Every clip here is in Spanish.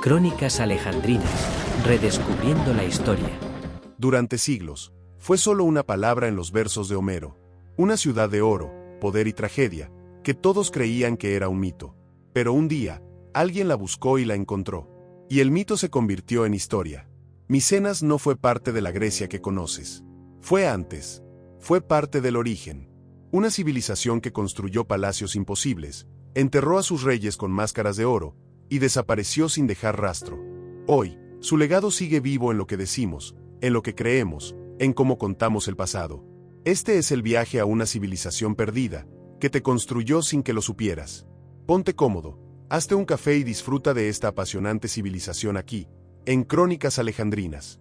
Crónicas alejandrinas, redescubriendo la historia. Durante siglos, fue solo una palabra en los versos de Homero. Una ciudad de oro, poder y tragedia, que todos creían que era un mito. Pero un día, alguien la buscó y la encontró. Y el mito se convirtió en historia. Micenas no fue parte de la Grecia que conoces. Fue antes. Fue parte del origen. Una civilización que construyó palacios imposibles, enterró a sus reyes con máscaras de oro, y desapareció sin dejar rastro. Hoy, su legado sigue vivo en lo que decimos, en lo que creemos, en cómo contamos el pasado. Este es el viaje a una civilización perdida, que te construyó sin que lo supieras. Ponte cómodo, hazte un café y disfruta de esta apasionante civilización aquí, en Crónicas Alejandrinas.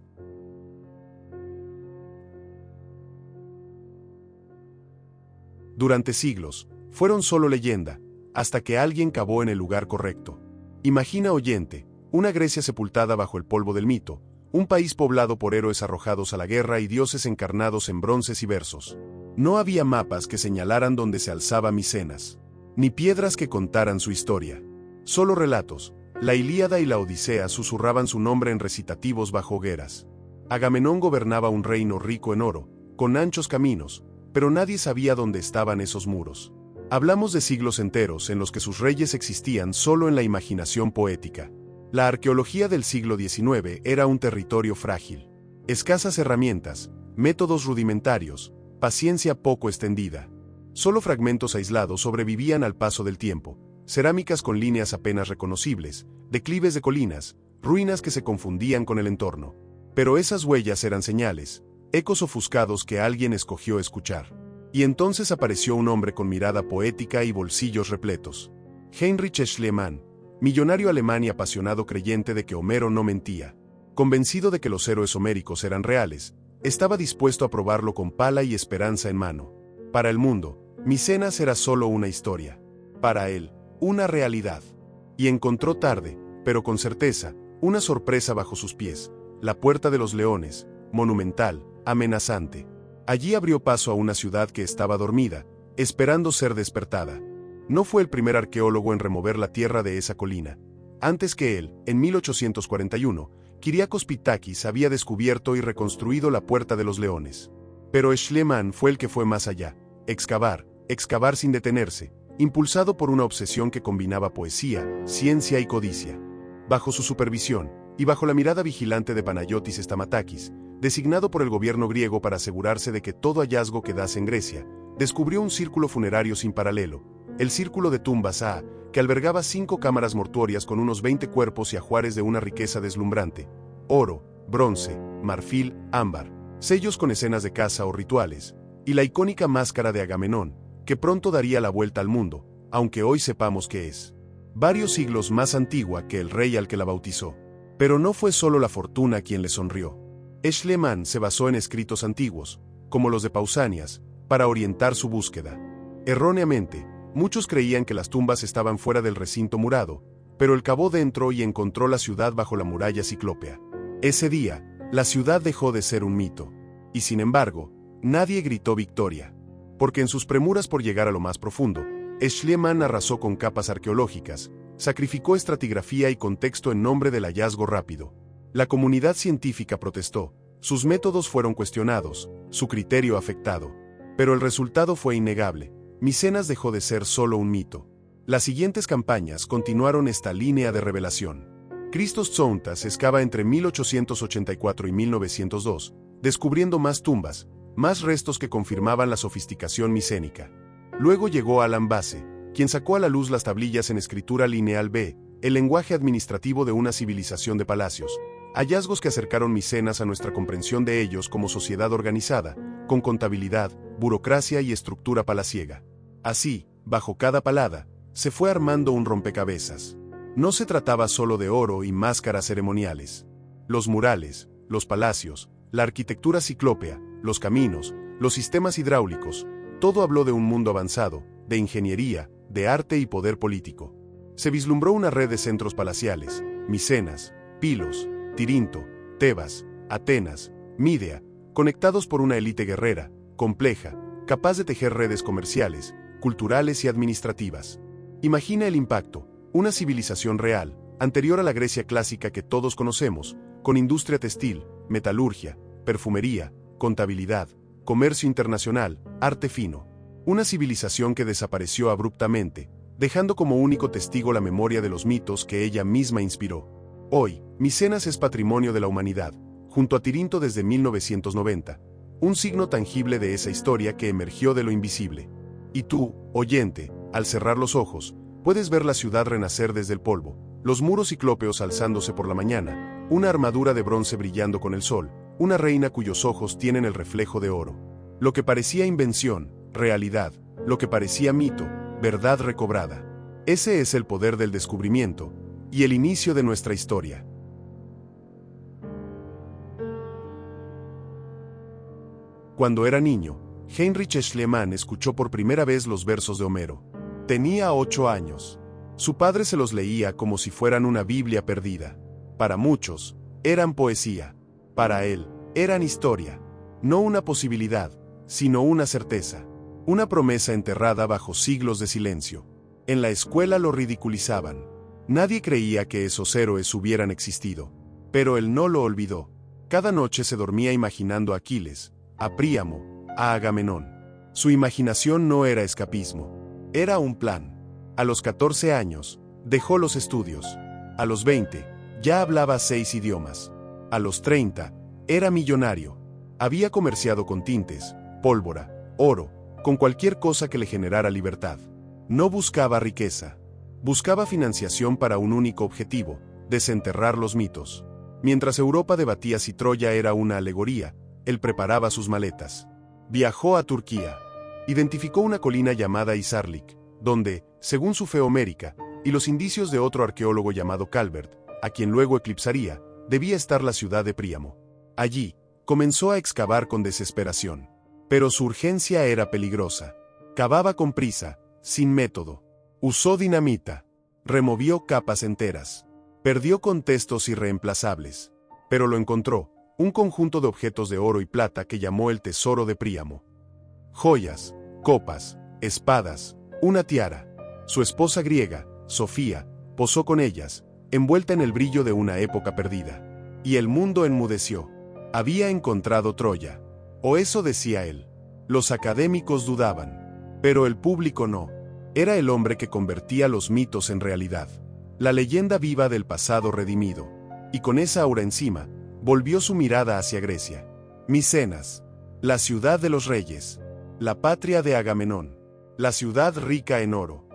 Durante siglos, fueron solo leyenda, hasta que alguien cavó en el lugar correcto. Imagina, oyente, una Grecia sepultada bajo el polvo del mito, un país poblado por héroes arrojados a la guerra y dioses encarnados en bronces y versos. No había mapas que señalaran dónde se alzaba Micenas, ni piedras que contaran su historia. Solo relatos, la Ilíada y la Odisea susurraban su nombre en recitativos bajo hogueras. Agamenón gobernaba un reino rico en oro, con anchos caminos, pero nadie sabía dónde estaban esos muros. Hablamos de siglos enteros en los que sus reyes existían solo en la imaginación poética. La arqueología del siglo XIX era un territorio frágil. Escasas herramientas, métodos rudimentarios, paciencia poco extendida. Solo fragmentos aislados sobrevivían al paso del tiempo, cerámicas con líneas apenas reconocibles, declives de colinas, ruinas que se confundían con el entorno. Pero esas huellas eran señales, ecos ofuscados que alguien escogió escuchar. Y entonces apareció un hombre con mirada poética y bolsillos repletos. Heinrich Schliemann, millonario alemán y apasionado creyente de que Homero no mentía. Convencido de que los héroes homéricos eran reales, estaba dispuesto a probarlo con pala y esperanza en mano. Para el mundo, Micenas era solo una historia. Para él, una realidad. Y encontró tarde, pero con certeza, una sorpresa bajo sus pies: la Puerta de los Leones, monumental, amenazante. Allí abrió paso a una ciudad que estaba dormida, esperando ser despertada. No fue el primer arqueólogo en remover la tierra de esa colina. Antes que él, en 1841, Kyriakos Pittakis había descubierto y reconstruido la Puerta de los Leones. Pero Schliemann fue el que fue más allá: excavar sin detenerse, impulsado por una obsesión que combinaba poesía, ciencia y codicia. Bajo su supervisión, y bajo la mirada vigilante de Panayotis Stamatakis, designado por el gobierno griego para asegurarse de que todo hallazgo quedase en Grecia, descubrió un círculo funerario sin paralelo, el Círculo de Tumbas A, que albergaba 5 cámaras mortuorias con unos 20 cuerpos y ajuares de una riqueza deslumbrante: oro, bronce, marfil, ámbar, sellos con escenas de caza o rituales, y la icónica máscara de Agamenón, que pronto daría la vuelta al mundo, aunque hoy sepamos que es varios siglos más antigua que el rey al que la bautizó. Pero no fue solo la fortuna quien le sonrió. Schliemann se basó en escritos antiguos, como los de Pausanias, para orientar su búsqueda. Erróneamente, muchos creían que las tumbas estaban fuera del recinto murado, pero él cavó dentro y encontró la ciudad bajo la muralla ciclópea. Ese día, la ciudad dejó de ser un mito. Y sin embargo, nadie gritó victoria. Porque en sus premuras por llegar a lo más profundo, Schliemann arrasó con capas arqueológicas, sacrificó estratigrafía y contexto en nombre del hallazgo rápido. La comunidad científica protestó, sus métodos fueron cuestionados, su criterio afectado. Pero el resultado fue innegable: Micenas dejó de ser solo un mito. Las siguientes campañas continuaron esta línea de revelación. Christos Tsountas excava entre 1884 y 1902, descubriendo más tumbas, más restos que confirmaban la sofisticación micénica. Luego llegó Alan Basse, quien sacó a la luz las tablillas en escritura lineal B, el lenguaje administrativo de una civilización de palacios. Hallazgos que acercaron Micenas a nuestra comprensión de ellos como sociedad organizada, con contabilidad, burocracia y estructura palaciega. Así, bajo cada palada, se fue armando un rompecabezas. No se trataba solo de oro y máscaras ceremoniales. Los murales, los palacios, la arquitectura ciclópea, los caminos, los sistemas hidráulicos, todo habló de un mundo avanzado, de ingeniería, de arte y poder político. Se vislumbró una red de centros palaciales: Micenas, Pilos, Tirinto, Tebas, Atenas, Mídea, conectados por una élite guerrera, compleja, capaz de tejer redes comerciales, culturales y administrativas. Imagina el impacto: una civilización real, anterior a la Grecia clásica que todos conocemos, con industria textil, metalurgia, perfumería, contabilidad, comercio internacional, arte fino. Una civilización que desapareció abruptamente, dejando como único testigo la memoria de los mitos que ella misma inspiró. Hoy, Micenas es patrimonio de la humanidad, junto a Tirinto desde 1990, un signo tangible de esa historia que emergió de lo invisible. Y tú, oyente, al cerrar los ojos, puedes ver la ciudad renacer desde el polvo, los muros ciclópeos alzándose por la mañana, una armadura de bronce brillando con el sol, una reina cuyos ojos tienen el reflejo de oro. Lo que parecía invención, realidad, lo que parecía mito, verdad recobrada. Ese es el poder del descubrimiento y el inicio de nuestra historia. Cuando era niño, Heinrich Schliemann escuchó por primera vez los versos de Homero. Tenía 8 años. Su padre se los leía como si fueran una Biblia perdida. Para muchos, eran poesía. Para él, eran historia. No una posibilidad, sino una certeza. Una promesa enterrada bajo siglos de silencio. En la escuela lo ridiculizaban. Nadie creía que esos héroes hubieran existido. Pero él no lo olvidó. Cada noche se dormía imaginando a Aquiles, a Príamo, a Agamenón. Su imaginación no era escapismo. Era un plan. A los 14 años, dejó los estudios. A los 20, ya hablaba 6 idiomas. A los 30, era millonario. Había comerciado con tintes, pólvora, oro, con cualquier cosa que le generara libertad. No buscaba riqueza. Buscaba financiación para un único objetivo: desenterrar los mitos. Mientras Europa debatía si Troya era una alegoría, él preparaba sus maletas. Viajó a Turquía. Identificó una colina llamada Isarlik, donde, según su fe homérica, y los indicios de otro arqueólogo llamado Calvert, a quien luego eclipsaría, debía estar la ciudad de Príamo. Allí, comenzó a excavar con desesperación. Pero su urgencia era peligrosa. Cavaba con prisa, sin método. Usó dinamita. Removió capas enteras. Perdió contextos irreemplazables. Pero lo encontró, un conjunto de objetos de oro y plata que llamó el tesoro de Príamo. Joyas, copas, espadas, una tiara. Su esposa griega, Sofía, posó con ellas, envuelta en el brillo de una época perdida. Y el mundo enmudeció. Había encontrado Troya. O eso decía él. Los académicos dudaban. Pero el público no. Era el hombre que convertía los mitos en realidad. La leyenda viva del pasado redimido. Y con esa aura encima, volvió su mirada hacia Grecia. Micenas. La ciudad de los reyes. La patria de Agamenón. La ciudad rica en oro.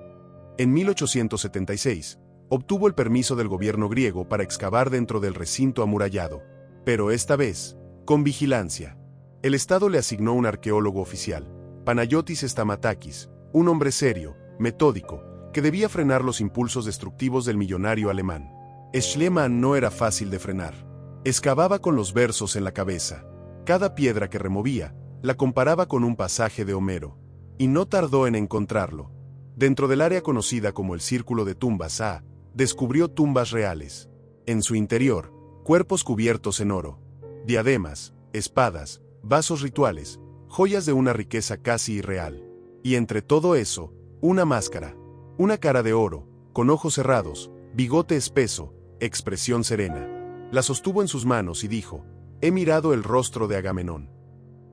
En 1876, obtuvo el permiso del gobierno griego para excavar dentro del recinto amurallado. Pero esta vez, con vigilancia. El Estado le asignó un arqueólogo oficial, Panayotis Stamatakis, un hombre serio, metódico, que debía frenar los impulsos destructivos del millonario alemán. Schliemann no era fácil de frenar. Excavaba con los versos en la cabeza. Cada piedra que removía, la comparaba con un pasaje de Homero. Y no tardó en encontrarlo. Dentro del área conocida como el Círculo de Tumbas A, descubrió tumbas reales. En su interior, cuerpos cubiertos en oro. Diademas, espadas, vasos rituales, joyas de una riqueza casi irreal. Y entre todo eso, una máscara. Una cara de oro, con ojos cerrados, bigote espeso, expresión serena. La sostuvo en sus manos y dijo: «He mirado el rostro de Agamenón».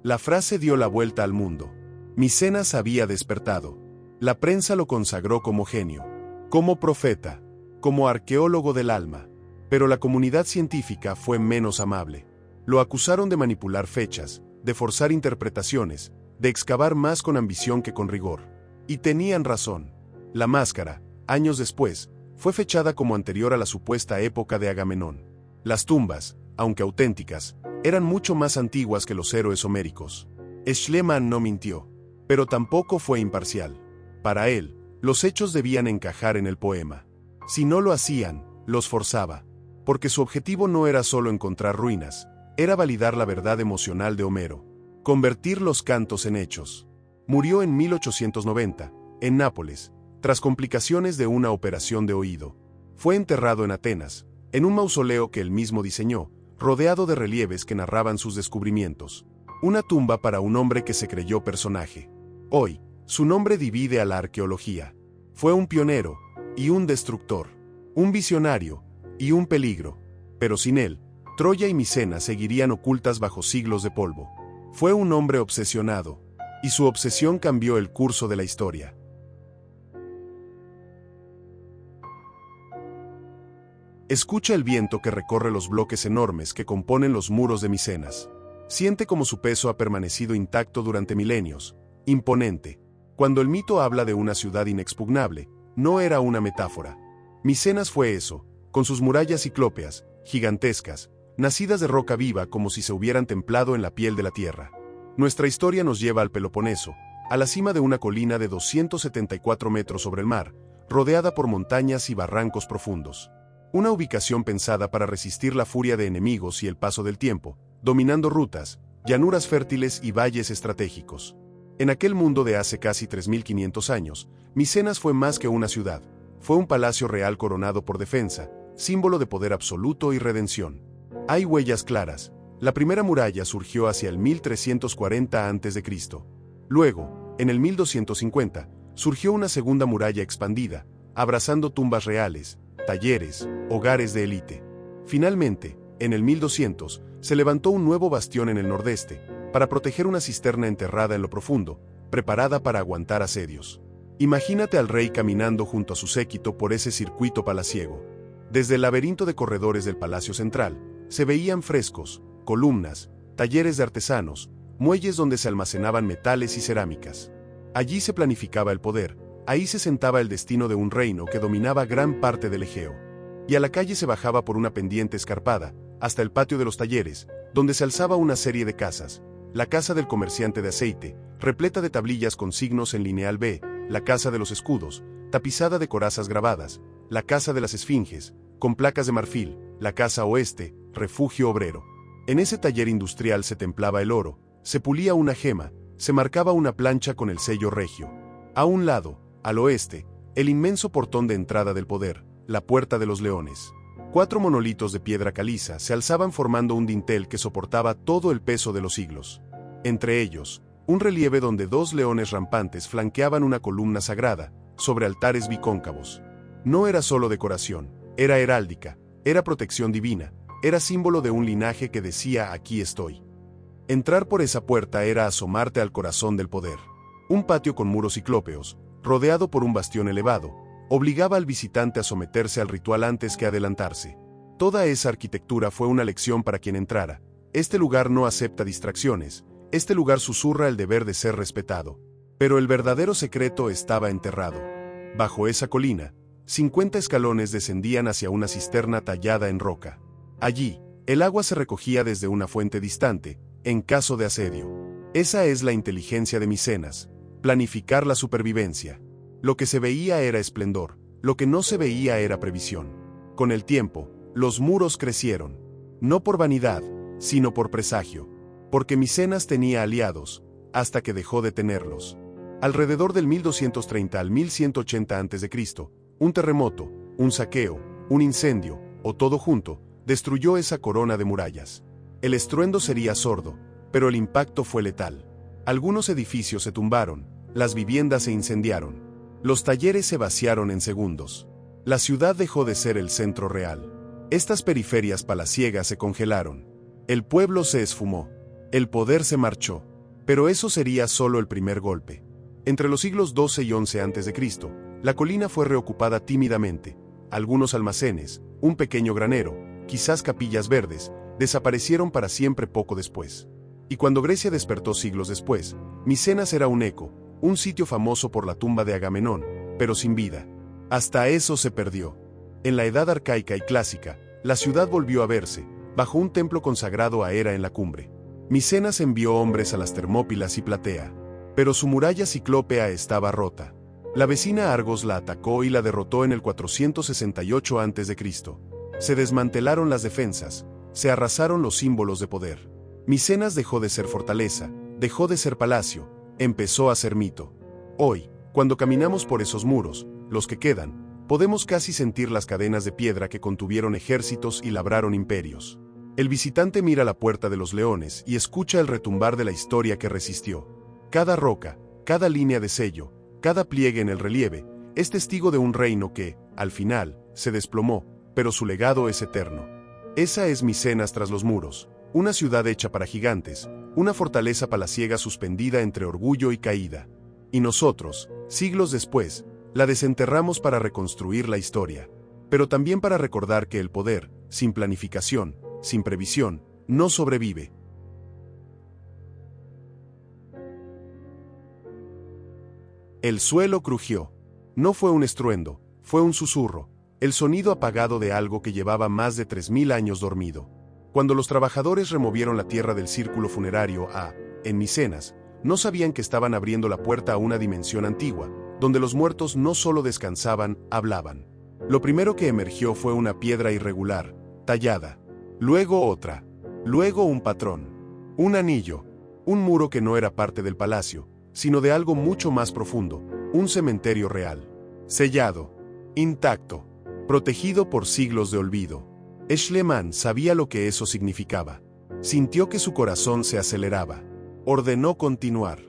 La frase dio la vuelta al mundo. Micenas había despertado. La prensa lo consagró como genio, como profeta, como arqueólogo del alma. Pero la comunidad científica fue menos amable. Lo acusaron de manipular fechas, de forzar interpretaciones, de excavar más con ambición que con rigor. Y tenían razón. La máscara, años después, fue fechada como anterior a la supuesta época de Agamenón. Las tumbas, aunque auténticas, eran mucho más antiguas que los héroes homéricos. Schliemann no mintió, pero tampoco fue imparcial. Para él, los hechos debían encajar en el poema. Si no lo hacían, los forzaba. Porque su objetivo no era solo encontrar ruinas, era validar la verdad emocional de Homero. Convertir los cantos en hechos. Murió en 1890, en Nápoles, tras complicaciones de una operación de oído. Fue enterrado en Atenas, en un mausoleo que él mismo diseñó, rodeado de relieves que narraban sus descubrimientos. Una tumba para un hombre que se creyó personaje. Hoy, su nombre divide a la arqueología. Fue un pionero y un destructor. Un visionario y un peligro. Pero sin él, Troya y Micenas seguirían ocultas bajo siglos de polvo. Fue un hombre obsesionado, y su obsesión cambió el curso de la historia. Escucha el viento que recorre los bloques enormes que componen los muros de Micenas. Siente cómo su peso ha permanecido intacto durante milenios, imponente. Cuando el mito habla de una ciudad inexpugnable, no era una metáfora. Micenas fue eso, con sus murallas ciclópeas, gigantescas, nacidas de roca viva como si se hubieran templado en la piel de la tierra. Nuestra historia nos lleva al Peloponeso, a la cima de una colina de 274 metros sobre el mar, rodeada por montañas y barrancos profundos. Una ubicación pensada para resistir la furia de enemigos y el paso del tiempo, dominando rutas, llanuras fértiles y valles estratégicos. En aquel mundo de hace casi 3.500 años, Micenas fue más que una ciudad, fue un palacio real coronado por defensa, símbolo de poder absoluto y redención. Hay huellas claras. La primera muralla surgió hacia el 1340 a.C. Luego, en el 1250, surgió una segunda muralla expandida, abrazando tumbas reales, talleres, hogares de élite. Finalmente, en el 1200, se levantó un nuevo bastión en el nordeste, para proteger una cisterna enterrada en lo profundo, preparada para aguantar asedios. Imagínate al rey caminando junto a su séquito por ese circuito palaciego. Desde el laberinto de corredores del palacio central, se veían frescos, columnas, talleres de artesanos, muelles donde se almacenaban metales y cerámicas. Allí se planificaba el poder, ahí se sentaba el destino de un reino que dominaba gran parte del Egeo. Y a la calle se bajaba por una pendiente escarpada, hasta el patio de los talleres, donde se alzaba una serie de casas. La casa del comerciante de aceite, repleta de tablillas con signos en lineal B, la casa de los escudos, tapizada de corazas grabadas, la casa de las esfinges, con placas de marfil, la casa oeste, refugio obrero. En ese taller industrial se templaba el oro, se pulía una gema, se marcaba una plancha con el sello regio. A un lado, al oeste, el inmenso portón de entrada del poder, la Puerta de los Leones. 4 monolitos de piedra caliza se alzaban formando un dintel que soportaba todo el peso de los siglos. Entre ellos, un relieve donde 2 leones rampantes flanqueaban una columna sagrada, sobre altares bicóncavos. No era solo decoración, era heráldica, era protección divina, era símbolo de un linaje que decía aquí estoy. Entrar por esa puerta era asomarte al corazón del poder. Un patio con muros ciclópeos, rodeado por un bastión elevado, obligaba al visitante a someterse al ritual antes que adelantarse. Toda esa arquitectura fue una lección para quien entrara. Este lugar no acepta distracciones, este lugar susurra el deber de ser respetado. Pero el verdadero secreto estaba enterrado. Bajo esa colina, 50 escalones descendían hacia una cisterna tallada en roca. Allí, el agua se recogía desde una fuente distante, en caso de asedio. Esa es la inteligencia de Micenas, planificar la supervivencia. Lo que se veía era esplendor, lo que no se veía era previsión. Con el tiempo, los muros crecieron. No por vanidad, sino por presagio. Porque Micenas tenía aliados, hasta que dejó de tenerlos. Alrededor del 1230 al 1180 a.C., un terremoto, un saqueo, un incendio, o todo junto, destruyó esa corona de murallas. El estruendo sería sordo, pero el impacto fue letal. Algunos edificios se tumbaron, las viviendas se incendiaron. Los talleres se vaciaron en segundos. La ciudad dejó de ser el centro real. Estas periferias palaciegas se congelaron. El pueblo se esfumó. El poder se marchó. Pero eso sería solo el primer golpe. Entre los siglos XII y XI a.C., la colina fue reocupada tímidamente. Algunos almacenes, un pequeño granero, quizás capillas verdes, desaparecieron para siempre poco después. Y cuando Grecia despertó siglos después, Micenas era un eco, un sitio famoso por la tumba de Agamenón, pero sin vida. Hasta eso se perdió. En la edad arcaica y clásica, la ciudad volvió a verse, bajo un templo consagrado a Hera en la cumbre. Micenas envió hombres a las Termópilas y Platea, pero su muralla ciclópea estaba rota. La vecina Argos la atacó y la derrotó en el 468 a.C. Se desmantelaron las defensas, se arrasaron los símbolos de poder. Micenas dejó de ser fortaleza, dejó de ser palacio, empezó a ser mito. Hoy, cuando caminamos por esos muros, los que quedan, podemos casi sentir las cadenas de piedra que contuvieron ejércitos y labraron imperios. El visitante mira la Puerta de los Leones y escucha el retumbar de la historia que resistió. Cada roca, cada línea de sello, cada pliegue en el relieve, es testigo de un reino que, al final, se desplomó, pero su legado es eterno. Esa es Micenas tras los muros, una ciudad hecha para gigantes, una fortaleza palaciega suspendida entre orgullo y caída. Y nosotros, siglos después, la desenterramos para reconstruir la historia, pero también para recordar que el poder, sin planificación, sin previsión, no sobrevive. El suelo crujió. No fue un estruendo, fue un susurro, el sonido apagado de algo que llevaba más de 3000 años dormido. Cuando los trabajadores removieron la tierra del círculo funerario en Micenas, no sabían que estaban abriendo la puerta a una dimensión antigua, donde los muertos no solo descansaban, hablaban. Lo primero que emergió fue una piedra irregular, tallada. Luego otra. Luego un patrón. Un anillo. Un muro que no era parte del palacio, sino de algo mucho más profundo, un cementerio real. Sellado. Intacto. Protegido por siglos de olvido. Schliemann sabía lo que eso significaba. Sintió que su corazón se aceleraba. Ordenó continuar.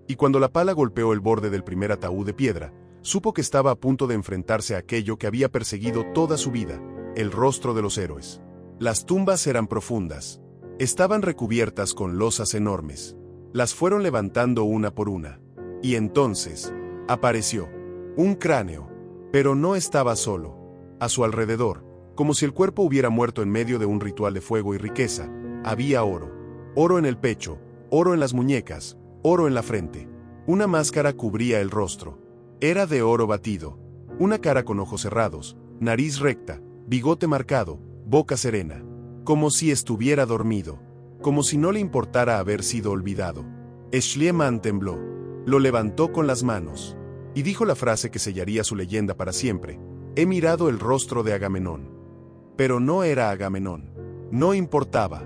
Y cuando la pala golpeó el borde del primer ataúd de piedra, supo que estaba a punto de enfrentarse a aquello que había perseguido toda su vida, el rostro de los héroes. Las tumbas eran profundas. Estaban recubiertas con losas enormes. Las fueron levantando una por una. Y entonces, apareció un cráneo. Pero no estaba solo. A su alrededor, como si el cuerpo hubiera muerto en medio de un ritual de fuego y riqueza, había oro. Oro en el pecho, oro en las muñecas, oro en la frente. Una máscara cubría el rostro. Era de oro batido. Una cara con ojos cerrados, nariz recta, bigote marcado, boca serena. Como si estuviera dormido. Como si no le importara haber sido olvidado. Schliemann tembló. Lo levantó con las manos. Y dijo la frase que sellaría su leyenda para siempre. He mirado el rostro de Agamenón. Pero no era Agamenón. No importaba.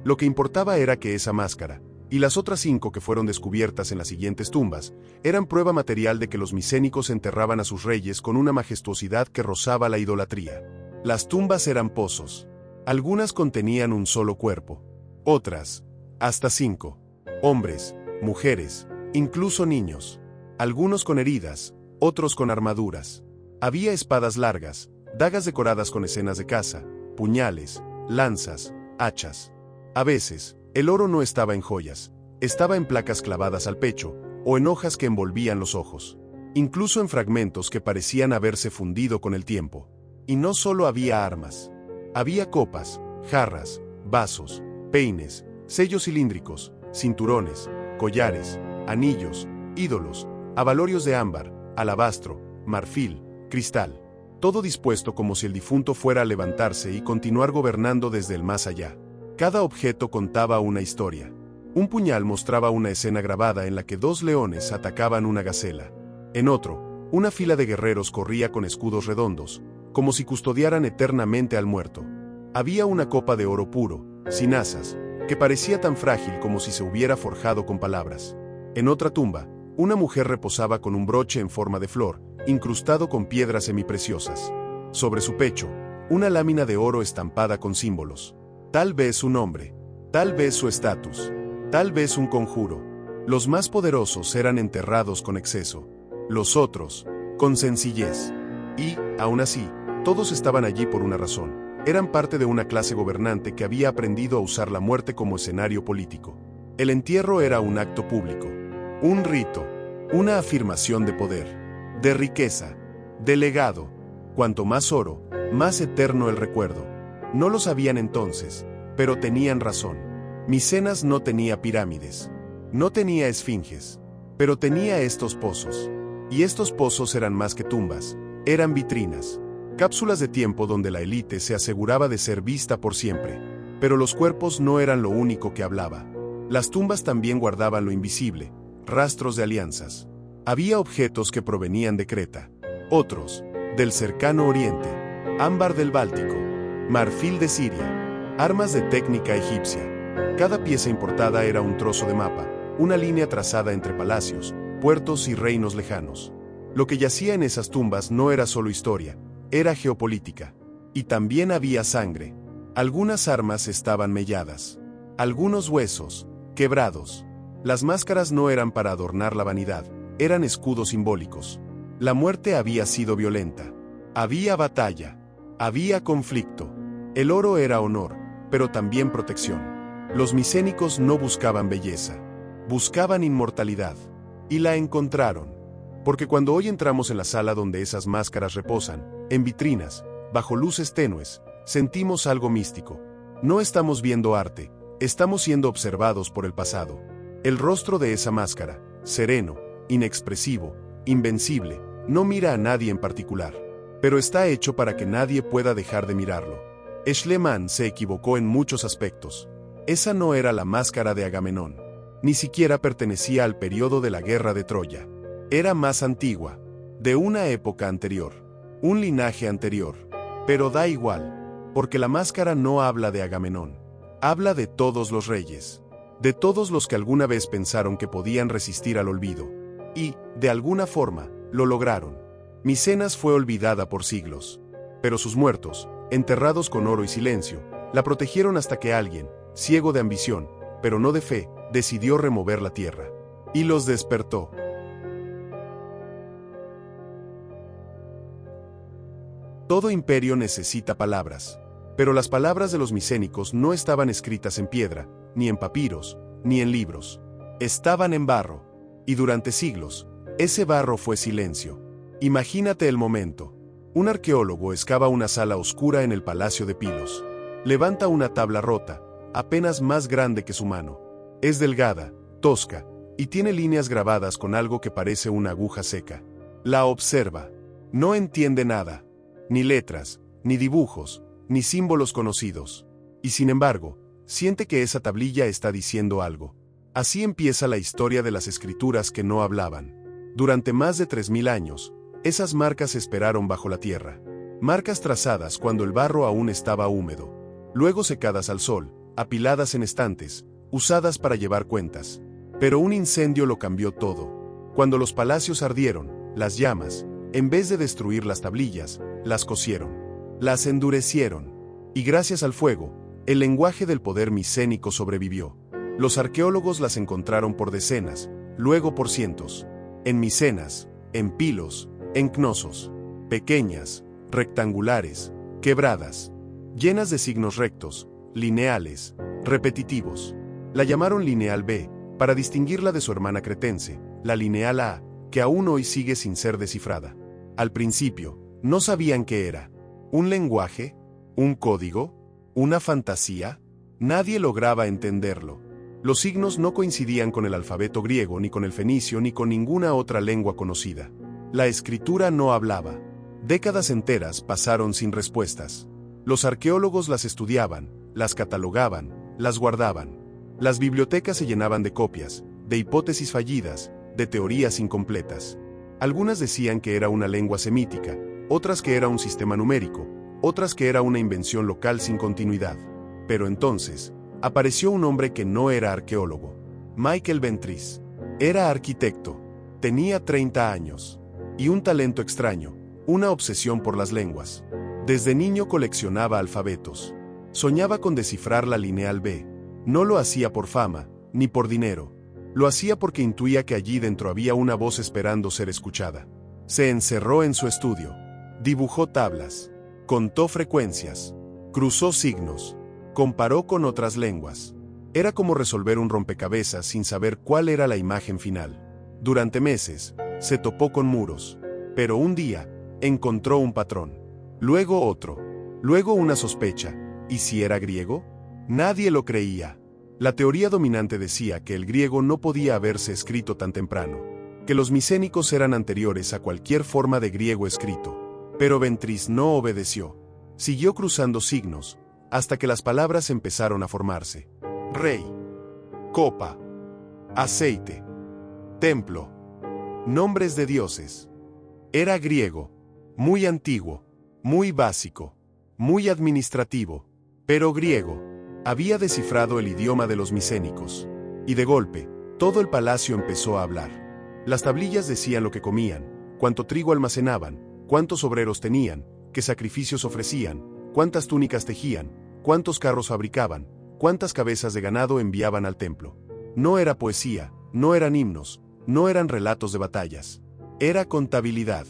Lo que importaba era que esa máscara, y las otras 5 que fueron descubiertas en las siguientes tumbas, eran prueba material de que los micénicos enterraban a sus reyes con una majestuosidad que rozaba la idolatría. Las tumbas eran pozos. Algunas contenían un solo cuerpo. Otras, hasta 5. Hombres, mujeres, incluso niños. Algunos con heridas, otros con armaduras. Había espadas largas, dagas decoradas con escenas de caza, puñales, lanzas, hachas. A veces, el oro no estaba en joyas, estaba en placas clavadas al pecho, o en hojas que envolvían los ojos. Incluso en fragmentos que parecían haberse fundido con el tiempo. Y no solo había armas. Había copas, jarras, vasos, peines, sellos cilíndricos, cinturones, collares, anillos, ídolos, abalorios de ámbar, alabastro, marfil, cristal. Todo dispuesto como si el difunto fuera a levantarse y continuar gobernando desde el más allá. Cada objeto contaba una historia. Un puñal mostraba una escena grabada en la que 2 leones atacaban una gacela. En otro, una fila de guerreros corría con escudos redondos, como si custodiaran eternamente al muerto. Había una copa de oro puro, sin asas, que parecía tan frágil como si se hubiera forjado con palabras. En otra tumba, una mujer reposaba con un broche en forma de flor, incrustado con piedras semipreciosas. Sobre su pecho, una lámina de oro estampada con símbolos. Tal vez su nombre, tal vez su estatus, tal vez un conjuro. Los más poderosos eran enterrados con exceso, los otros, con sencillez. Y, aún así, todos estaban allí por una razón. Eran parte de una clase gobernante que había aprendido a usar la muerte como escenario político. El entierro era un acto público, un rito, una afirmación de poder, de riqueza, de legado. Cuanto más oro, más eterno el recuerdo. No lo sabían entonces, pero tenían razón. Micenas no tenía pirámides, no tenía esfinges, pero tenía estos pozos. Y estos pozos eran más que tumbas, eran vitrinas, cápsulas de tiempo donde la élite se aseguraba de ser vista por siempre. Pero los cuerpos no eran lo único que hablaba. Las tumbas también guardaban lo invisible, rastros de alianzas. Había objetos que provenían de Creta, otros, del cercano Oriente, ámbar del Báltico, marfil de Siria, armas de técnica egipcia. Cada pieza importada era un trozo de mapa, una línea trazada entre palacios, puertos y reinos lejanos. Lo que yacía en esas tumbas no era solo historia, era geopolítica. Y también había sangre. Algunas armas estaban melladas. Algunos huesos, quebrados. Las máscaras no eran para adornar la vanidad, eran escudos simbólicos. La muerte había sido violenta. Había batalla. Había conflicto. El oro era honor, pero también protección. Los micénicos no buscaban belleza, buscaban inmortalidad. Y la encontraron. Porque cuando hoy entramos en la sala donde esas máscaras reposan, en vitrinas, bajo luces tenues, sentimos algo místico. No estamos viendo arte, estamos siendo observados por el pasado. El rostro de esa máscara, sereno, inexpresivo, invencible, no mira a nadie en particular, pero está hecho para que nadie pueda dejar de mirarlo. Schliemann se equivocó en muchos aspectos. Esa no era la máscara de Agamenón. Ni siquiera pertenecía al periodo de la guerra de Troya. Era más antigua, de una época anterior, un linaje anterior. Pero da igual, porque la máscara no habla de Agamenón. Habla de todos los reyes, de todos los que alguna vez pensaron que podían resistir al olvido. Y, de alguna forma, lo lograron. Micenas fue olvidada por siglos. Pero sus muertos, enterrados con oro y silencio, la protegieron hasta que alguien, ciego de ambición, pero no de fe, decidió remover la tierra. Y los despertó. Todo imperio necesita palabras. Pero las palabras de los micénicos no estaban escritas en piedra, ni en papiros, ni en libros. Estaban en barro. Y durante siglos, ese barro fue silencio. Imagínate el momento. Un arqueólogo excava una sala oscura en el palacio de Pilos. Levanta una tabla rota, apenas más grande que su mano. Es delgada, tosca, y tiene líneas grabadas con algo que parece una aguja seca. La observa. No entiende nada. Ni letras, ni dibujos, ni símbolos conocidos. Y sin embargo, siente que esa tablilla está diciendo algo. Así empieza la historia de las escrituras que no hablaban. Durante más de 3000 años, esas marcas esperaron bajo la tierra. Marcas trazadas cuando el barro aún estaba húmedo. Luego secadas al sol, apiladas en estantes, usadas para llevar cuentas. Pero un incendio lo cambió todo. Cuando los palacios ardieron, las llamas, en vez de destruir las tablillas, las cocieron. Las endurecieron. Y gracias al fuego, el lenguaje del poder micénico sobrevivió. Los arqueólogos las encontraron por decenas, luego por cientos. En Micenas, en Pilos, en Cnosos. Pequeñas, rectangulares, quebradas, llenas de signos rectos, lineales, repetitivos. La llamaron lineal B, para distinguirla de su hermana cretense, la lineal A, que aún hoy sigue sin ser descifrada. Al principio, no sabían qué era. ¿Un lenguaje? ¿Un código? ¿Una fantasía? Nadie lograba entenderlo. Los signos no coincidían con el alfabeto griego, ni con el fenicio, ni con ninguna otra lengua conocida. La escritura no hablaba. Décadas enteras pasaron sin respuestas. Los arqueólogos las estudiaban, las catalogaban, las guardaban. Las bibliotecas se llenaban de copias, de hipótesis fallidas, de teorías incompletas. Algunas decían que era una lengua semítica, otras que era un sistema numérico, otras que era una invención local sin continuidad. Pero entonces, apareció un hombre que no era arqueólogo. Michael Ventris. Era arquitecto. Tenía 30 años. Y un talento extraño, una obsesión por las lenguas. Desde niño coleccionaba alfabetos. Soñaba con descifrar la lineal B. No lo hacía por fama, ni por dinero. Lo hacía porque intuía que allí dentro había una voz esperando ser escuchada. Se encerró en su estudio. Dibujó tablas. Contó frecuencias. Cruzó signos. Comparó con otras lenguas. Era como resolver un rompecabezas sin saber cuál era la imagen final. Durante meses, se topó con muros. Pero un día, encontró un patrón. Luego otro. Luego una sospecha. ¿Y si era griego? Nadie lo creía. La teoría dominante decía que el griego no podía haberse escrito tan temprano, que los micénicos eran anteriores a cualquier forma de griego escrito. Pero Ventris no obedeció. Siguió cruzando signos, hasta que las palabras empezaron a formarse. Rey, copa, aceite, templo, nombres de dioses. Era griego, muy antiguo, muy básico, muy administrativo, pero griego. Había descifrado el idioma de los micénicos. Y de golpe, todo el palacio empezó a hablar. Las tablillas decían lo que comían, cuánto trigo almacenaban, cuántos obreros tenían, qué sacrificios ofrecían, cuántas túnicas tejían, cuántos carros fabricaban, cuántas cabezas de ganado enviaban al templo. No era poesía, no eran himnos, no eran relatos de batallas. Era contabilidad,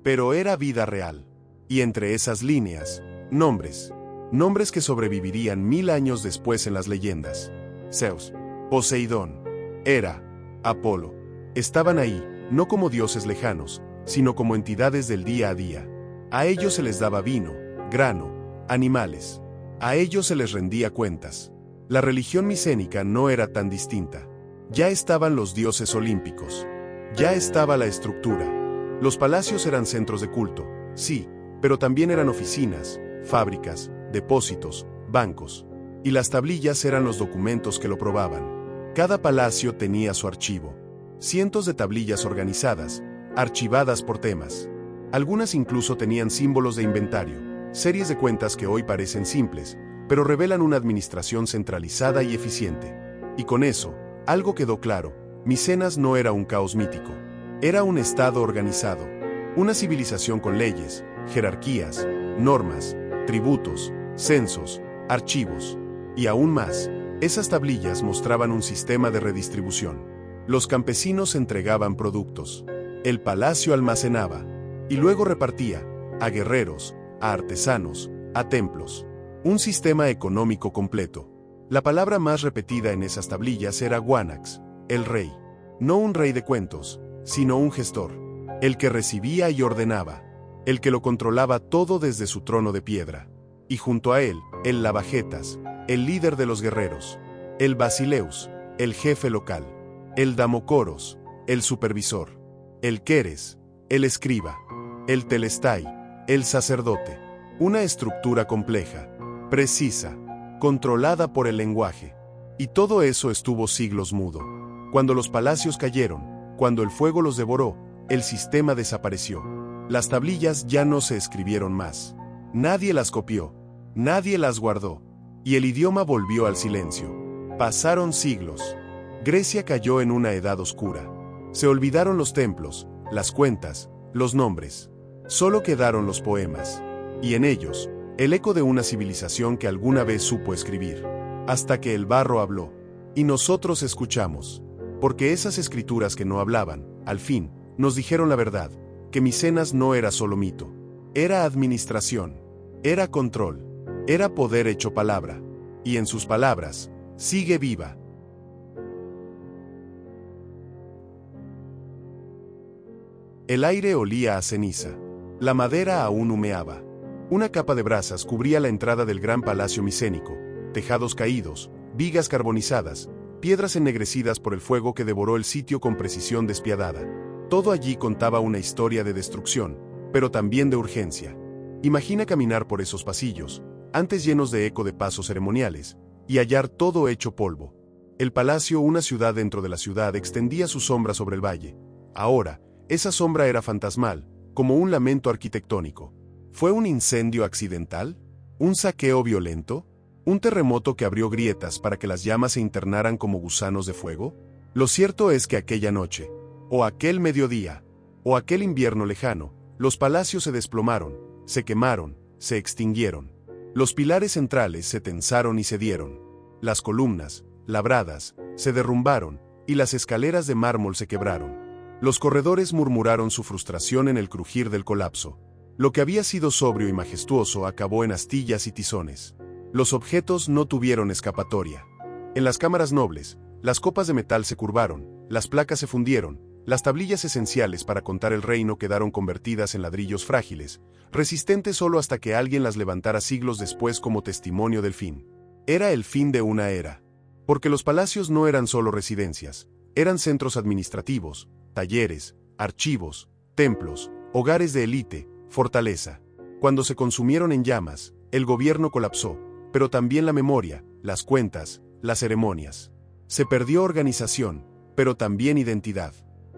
pero era vida real. Y entre esas líneas, Nombres. Nombres que sobrevivirían 1000 años después en las leyendas. Zeus, Poseidón, Hera, Apolo. Estaban ahí, no como dioses lejanos, sino como entidades del día a día. A ellos se les daba vino, grano, animales. A ellos se les rendía cuentas. La religión micénica no era tan distinta. Ya estaban los dioses olímpicos. Ya estaba la estructura. Los palacios eran centros de culto, sí, pero también eran oficinas, fábricas, depósitos, bancos. Y las tablillas eran los documentos que lo probaban. Cada palacio tenía su archivo. Cientos de tablillas organizadas, archivadas por temas. Algunas incluso tenían símbolos de inventario, series de cuentas que hoy parecen simples, pero revelan una administración centralizada y eficiente. Y con eso, algo quedó claro: Micenas no era un caos mítico. Era un estado organizado. Una civilización con leyes, jerarquías, normas, tributos, censos, archivos. Y aún más, esas tablillas mostraban un sistema de redistribución. Los campesinos entregaban productos. El palacio almacenaba. Y luego repartía, a guerreros, a artesanos, a templos. Un sistema económico completo. La palabra más repetida en esas tablillas era Guanax, el rey. No un rey de cuentos, sino un gestor. El que recibía y ordenaba. El que lo controlaba todo desde su trono de piedra. Y junto a él, el Lavajetas, el líder de los guerreros. El Basileus, el jefe local. El Damocoros, el supervisor. El Queres, el escriba. El Telestai, el sacerdote. Una estructura compleja, precisa, controlada por el lenguaje. Y todo eso estuvo siglos mudo. Cuando los palacios cayeron, cuando el fuego los devoró, el sistema desapareció. Las tablillas ya no se escribieron más. Nadie las copió, nadie las guardó. Y el idioma volvió al silencio. Pasaron siglos. Grecia cayó en una edad oscura. Se olvidaron los templos, las cuentas, los nombres. Solo quedaron los poemas. Y en ellos, el eco de una civilización que alguna vez supo escribir. Hasta que el barro habló. Y nosotros escuchamos. Porque esas escrituras que no hablaban, al fin, nos dijeron la verdad, que Micenas no era solo mito. Era administración. Era control. Era poder hecho palabra. Y en sus palabras, sigue viva. El aire olía a ceniza. La madera aún humeaba. Una capa de brasas cubría la entrada del gran palacio micénico, tejados caídos, vigas carbonizadas, piedras ennegrecidas por el fuego que devoró el sitio con precisión despiadada. Todo allí contaba una historia de destrucción, pero también de urgencia. Imagina caminar por esos pasillos, antes llenos de eco de pasos ceremoniales, y hallar todo hecho polvo. El palacio, una ciudad dentro de la ciudad, extendía su sombra sobre el valle. Ahora, esa sombra era fantasmal, como un lamento arquitectónico. ¿Fue un incendio accidental? ¿Un saqueo violento? ¿Un terremoto que abrió grietas para que las llamas se internaran como gusanos de fuego? Lo cierto es que aquella noche, o aquel mediodía, o aquel invierno lejano, los palacios se desplomaron, se quemaron, se extinguieron. Los pilares centrales se tensaron y cedieron. Las columnas, labradas, se derrumbaron, y las escaleras de mármol se quebraron. Los corredores murmuraron su frustración en el crujir del colapso. Lo que había sido sobrio y majestuoso acabó en astillas y tizones. Los objetos no tuvieron escapatoria. En las cámaras nobles, las copas de metal se curvaron, las placas se fundieron, las tablillas esenciales para contar el reino quedaron convertidas en ladrillos frágiles, resistentes solo hasta que alguien las levantara siglos después como testimonio del fin. Era el fin de una era. Porque los palacios no eran solo residencias, eran centros administrativos, talleres, archivos, templos, hogares de élite, fortaleza. Cuando se consumieron en llamas, el gobierno colapsó, pero también la memoria, las cuentas, las ceremonias. Se perdió organización, pero también identidad.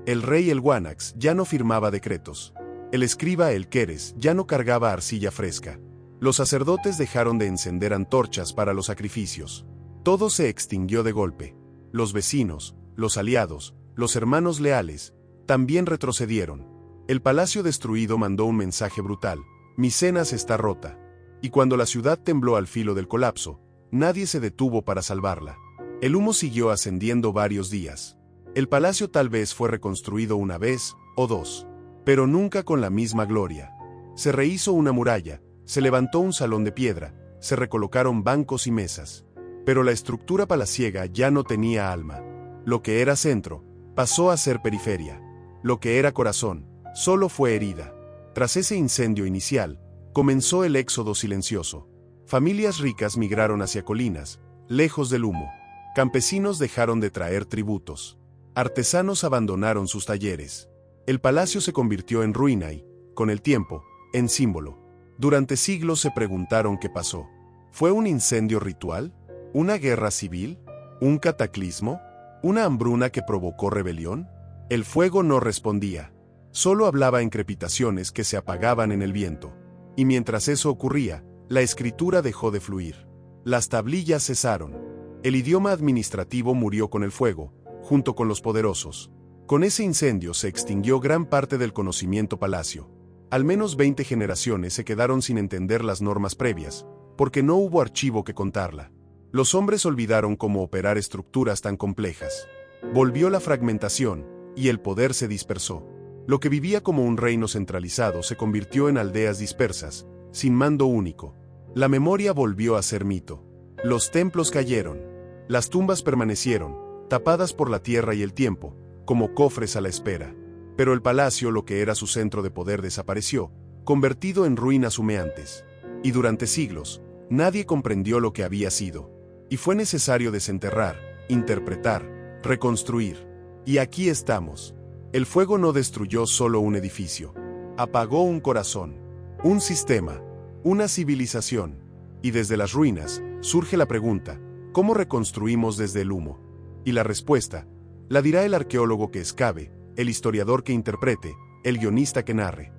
El rey el Guanax ya no firmaba decretos. El escriba el Queres ya no cargaba arcilla fresca. Los sacerdotes dejaron de encender antorchas para los sacrificios. Todo se extinguió de golpe. Los vecinos, los aliados, los hermanos leales, también retrocedieron. El palacio destruido mandó un mensaje brutal: Micenas está rota. Y cuando la ciudad tembló al filo del colapso, nadie se detuvo para salvarla. El humo siguió ascendiendo varios días. El palacio tal vez fue reconstruido una vez o dos, pero nunca con la misma gloria. Se rehizo una muralla, Se levantó un salón de piedra, se recolocaron bancos y mesas. Pero la estructura palaciega ya no tenía alma. Lo que era centro, pasó a ser periferia. Lo que era corazón, solo fue herida. Tras ese incendio inicial, comenzó el éxodo silencioso. Familias ricas migraron hacia colinas, lejos del humo. Campesinos dejaron de traer tributos. Artesanos abandonaron sus talleres. El palacio se convirtió en ruina y, con el tiempo, en símbolo. Durante siglos se preguntaron qué pasó. ¿Fue un incendio ritual? ¿Una guerra civil? ¿Un cataclismo? ¿Una hambruna que provocó rebelión? El fuego no respondía. Solo hablaba en crepitaciones que se apagaban en el viento. Y mientras eso ocurría, la escritura dejó de fluir. Las tablillas cesaron. El idioma administrativo murió con el fuego, junto con los poderosos. Con ese incendio se extinguió gran parte del conocimiento palacio. Al menos 20 generaciones se quedaron sin entender las normas previas, porque no hubo archivo que contarla. Los hombres olvidaron cómo operar estructuras tan complejas. Volvió la fragmentación, y el poder se dispersó. Lo que vivía como un reino centralizado se convirtió en aldeas dispersas, sin mando único. La memoria volvió a ser mito. Los templos cayeron. Las tumbas permanecieron, tapadas por la tierra y el tiempo, como cofres a la espera. Pero el palacio, lo que era su centro de poder, desapareció, convertido en ruinas humeantes. Y durante siglos, nadie comprendió lo que había sido. Y fue necesario desenterrar, interpretar, reconstruir. Y aquí estamos. El fuego no destruyó solo un edificio. Apagó un corazón, un sistema, una civilización. Y desde las ruinas, surge la pregunta, ¿cómo reconstruimos desde el humo? Y la respuesta, la dirá el arqueólogo que excave, el historiador que interprete, el guionista que narre.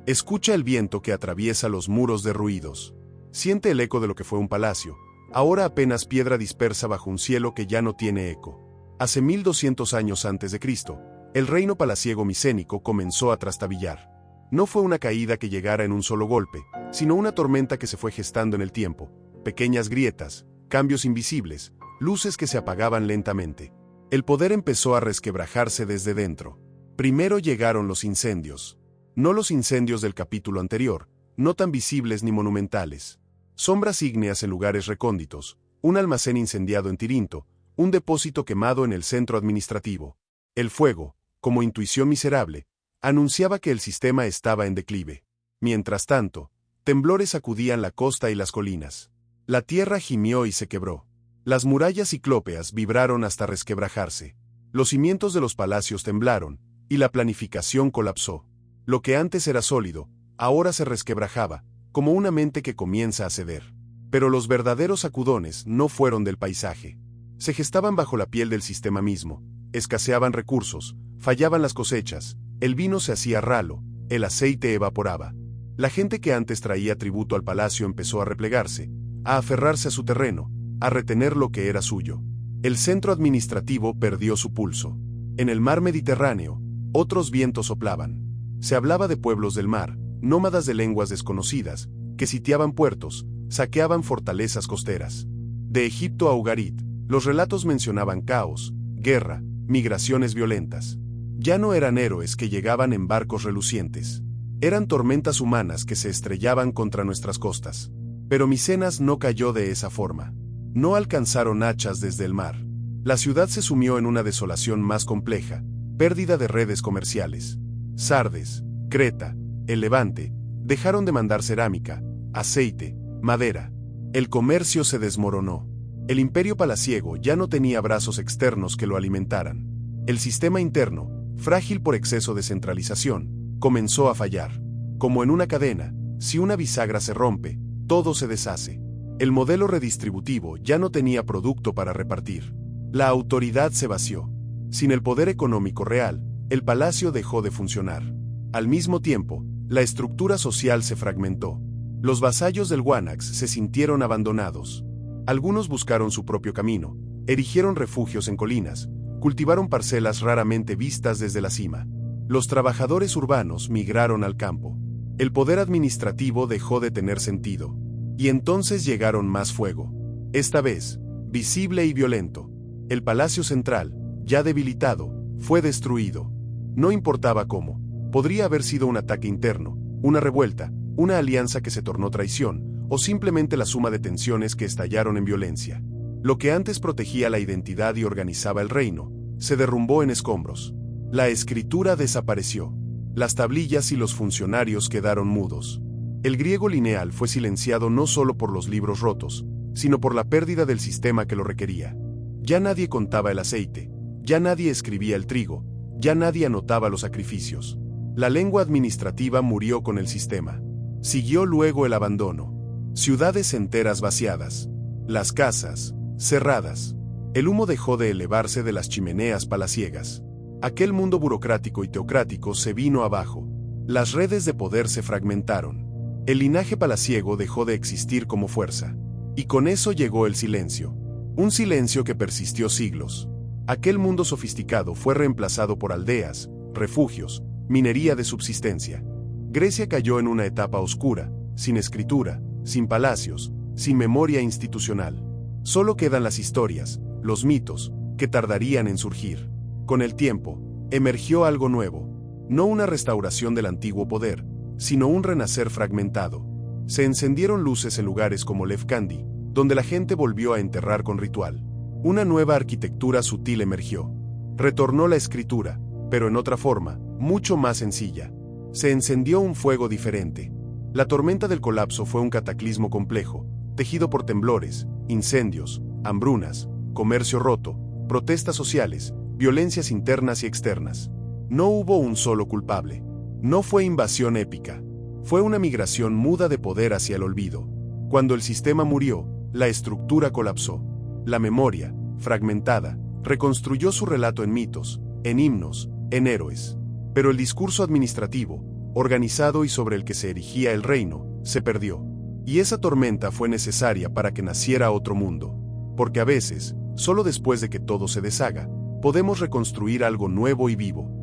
Escucha el viento que atraviesa los muros derruidos. Siente el eco de lo que fue un palacio, ahora apenas piedra dispersa bajo un cielo que ya no tiene eco. Hace 1200 años antes de Cristo, el reino palaciego micénico comenzó a trastabillar. No fue una caída que llegara en un solo golpe, sino una tormenta que se fue gestando en el tiempo. Pequeñas grietas, cambios invisibles, luces que se apagaban lentamente. El poder empezó a resquebrajarse desde dentro. Primero llegaron los incendios. No los incendios del capítulo anterior, no tan visibles ni monumentales. Sombras ígneas en lugares recónditos, un almacén incendiado en Tirinto, un depósito quemado en el centro administrativo. El fuego, como intuición miserable, anunciaba que el sistema estaba en declive. Mientras tanto, temblores sacudían la costa y las colinas. La tierra gimió y se quebró. Las murallas ciclópeas vibraron hasta resquebrajarse. Los cimientos de los palacios temblaron, y la planificación colapsó. Lo que antes era sólido, ahora se resquebrajaba, como una mente que comienza a ceder. Pero los verdaderos sacudones no fueron del paisaje. Se gestaban bajo la piel del sistema mismo. Escaseaban recursos, fallaban las cosechas, el vino se hacía ralo, el aceite evaporaba. La gente que antes traía tributo al palacio empezó a replegarse, a aferrarse a su terreno, a retener lo que era suyo. El centro administrativo perdió su pulso. En el mar Mediterráneo, otros vientos soplaban. Se hablaba de pueblos del mar, nómadas de lenguas desconocidas, que sitiaban puertos, saqueaban fortalezas costeras. De Egipto a Ugarit, los relatos mencionaban caos, guerra, migraciones violentas. Ya no eran héroes que llegaban en barcos relucientes. Eran tormentas humanas que se estrellaban contra nuestras costas. Pero Micenas no cayó de esa forma. No alcanzaron hachas desde el mar. La ciudad se sumió en una desolación más compleja, pérdida de redes comerciales. Sardes, Creta, el Levante, dejaron de mandar cerámica, aceite, madera. El comercio se desmoronó. El imperio palaciego ya no tenía brazos externos que lo alimentaran. El sistema interno, frágil por exceso de centralización, comenzó a fallar. Como en una cadena, si una bisagra se rompe, todo se deshace. El modelo redistributivo ya no tenía producto para repartir. La autoridad se vació. Sin el poder económico real, el palacio dejó de funcionar. Al mismo tiempo, la estructura social se fragmentó. Los vasallos del Wanax se sintieron abandonados. Algunos buscaron su propio camino, erigieron refugios en colinas, cultivaron parcelas raramente vistas desde la cima. Los trabajadores urbanos migraron al campo. El poder administrativo dejó de tener sentido. Y entonces llegaron más fuego. Esta vez, visible y violento. El palacio central, ya debilitado, fue destruido. No importaba cómo. Podría haber sido un ataque interno, una revuelta, una alianza que se tornó traición, o simplemente la suma de tensiones que estallaron en violencia. Lo que antes protegía la identidad y organizaba el reino, se derrumbó en escombros. La escritura desapareció. Las tablillas y los funcionarios quedaron mudos. El griego lineal fue silenciado no solo por los libros rotos, sino por la pérdida del sistema que lo requería. Ya nadie contaba el aceite, ya nadie escribía el trigo, ya nadie anotaba los sacrificios. La lengua administrativa murió con el sistema. Siguió luego el abandono. Ciudades enteras vaciadas. Las casas, cerradas. El humo dejó de elevarse de las chimeneas palaciegas. Aquel mundo burocrático y teocrático se vino abajo. Las redes de poder se fragmentaron. El linaje palaciego dejó de existir como fuerza. Y con eso llegó el silencio. Un silencio que persistió siglos. Aquel mundo sofisticado fue reemplazado por aldeas, refugios, minería de subsistencia. Grecia cayó en una etapa oscura, sin escritura, sin palacios, sin memoria institucional. Solo quedan las historias, los mitos, que tardarían en surgir. Con el tiempo, emergió algo nuevo. No una restauración del antiguo poder, sino un renacer fragmentado. Se encendieron luces en lugares como Lefkandi, donde la gente volvió a enterrar con ritual. Una nueva arquitectura sutil emergió. Retornó la escritura, pero en otra forma, mucho más sencilla. Se encendió un fuego diferente. La tormenta del colapso fue un cataclismo complejo, tejido por temblores, incendios, hambrunas, comercio roto, protestas sociales, violencias internas y externas. No hubo un solo culpable. No fue invasión épica. Fue una migración muda de poder hacia el olvido. Cuando el sistema murió, la estructura colapsó. La memoria, fragmentada, reconstruyó su relato en mitos, en himnos, en héroes. Pero el discurso administrativo, organizado y sobre el que se erigía el reino, se perdió. Y esa tormenta fue necesaria para que naciera otro mundo. Porque a veces, solo después de que todo se deshaga, podemos reconstruir algo nuevo y vivo.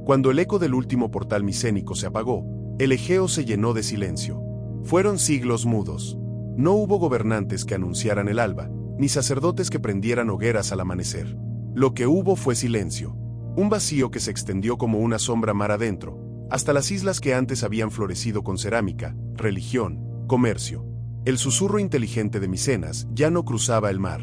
Cuando el eco del último portal micénico se apagó, el Egeo se llenó de silencio. Fueron siglos mudos. No hubo gobernantes que anunciaran el alba, ni sacerdotes que prendieran hogueras al amanecer. Lo que hubo fue silencio. Un vacío que se extendió como una sombra mar adentro, hasta las islas que antes habían florecido con cerámica, religión, comercio. El susurro inteligente de Micenas ya no cruzaba el mar.